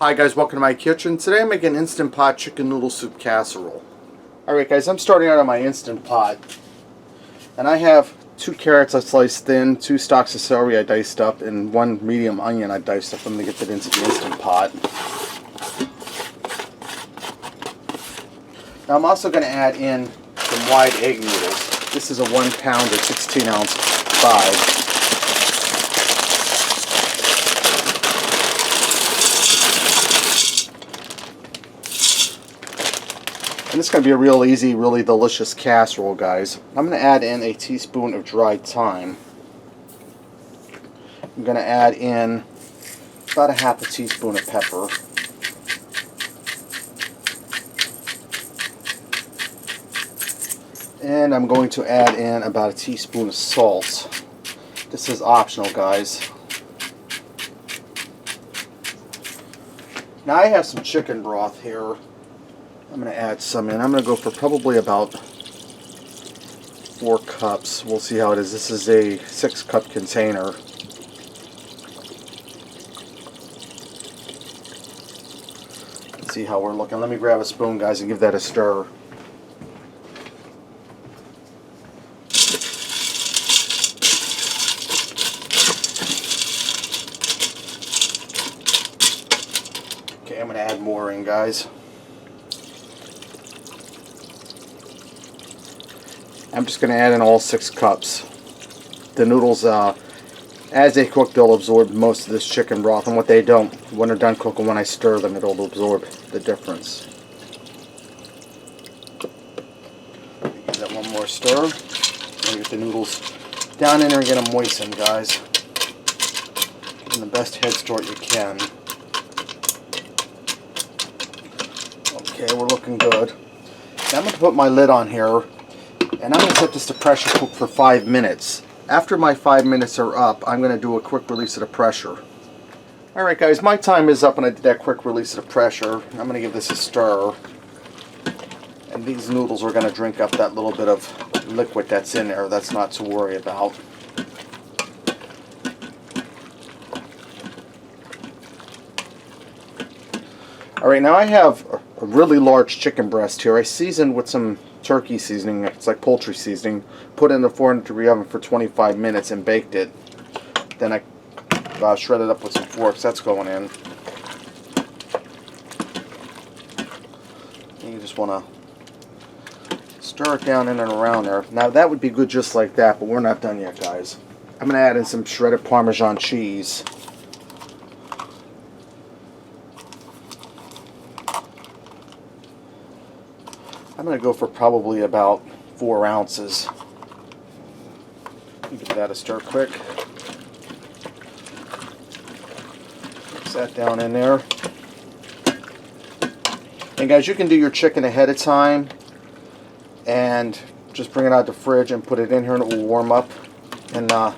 Hi guys, welcome to my kitchen. Today I'm making Instant Pot chicken noodle soup casserole. Alright guys, I'm starting out on my Instant Pot. And I have 2 carrots I sliced thin, 2 stalks of celery I diced up, and 1 medium onion I diced up. I'm going to get that into the Instant Pot. Now I'm also going to add in some wide egg noodles. This is a 1 pound or 16 ounce bag. And this is going to be a real easy, really delicious casserole, guys. I'm going to add in a teaspoon of dried thyme. I'm going to add in about a half a teaspoon of pepper. And I'm going to add in about a teaspoon of salt. This is optional, guys. Now I have some chicken broth here. I'm going to add some in. I'm going to go for probably about 4 cups. We'll see how it is. This is a 6-cup container. Let's see how we're looking. Let me grab a spoon, guys, and give that a stir. Okay, I'm going to add more in, guys. I'm just going to add in all 6 cups. The noodles, as they cook, they'll absorb most of this chicken broth, and what they don't, when they're done cooking, when I stir them, it'll absorb the difference. Give that one more stir. And get the noodles down in there and get them moistened, guys. Give them the best head start you can. Okay, we're looking good. Now I'm going to put my lid on here. And I'm going to set this to pressure cook for 5 minutes. After my 5 minutes are up, I'm going to do a quick release of the pressure. Alright guys, my time is up and I did that quick release of the pressure. I'm going to give this a stir. And these noodles are going to drink up that little bit of liquid that's in there. That's not to worry about. Alright, now I have a really large chicken breast here. I seasoned with some turkey seasoning. It's like poultry seasoning. Put it in the 400-degree oven for 25 minutes and baked it. Then I shredded up with some forks. That's going in. And you just want to stir it down in and around there. Now that would be good just like that, but we're not done yet, guys. I'm going to add in some shredded Parmesan cheese. I'm going to go for probably about 4 ounces. Give that a stir quick. Mix that down in there. And guys, you can do your chicken ahead of time and just bring it out of the fridge and put it in here and it will warm up in a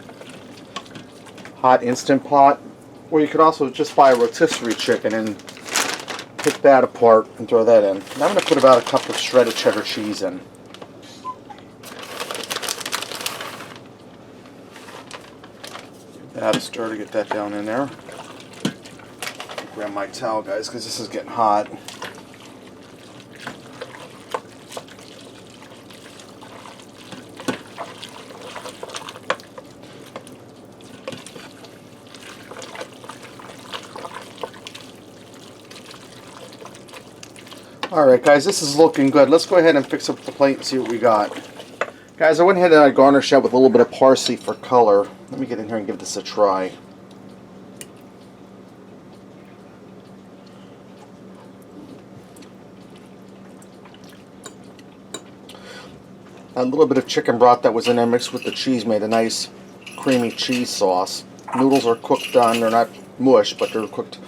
hot Instant Pot. Or you could also just buy a rotisserie chicken and pick that apart and throw that in. Now I'm going to put about a cup of shredded cheddar cheese in. Give that a stir to get that down in there. Grab my towel, guys, because this is getting hot. Alright guys, this is looking good. Let's go ahead and fix up the plate and see what we got. Guys, I went ahead and I garnished that with a little bit of parsley for color. Let me get in here and give this a try. A little bit of chicken broth that was in there mixed with the cheese made a nice creamy cheese sauce. Noodles are cooked done. They're not mush, but they're cooked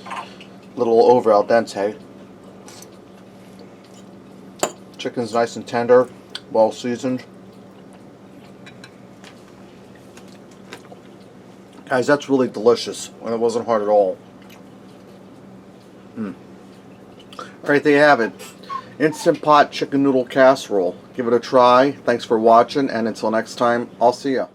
a little over al dente. Chicken's nice and tender, well seasoned. Guys, that's really delicious, and it wasn't hard at all. Alright, there you have it. Instant Pot chicken noodle casserole. Give it a try. Thanks for watching, and until next time, I'll see ya.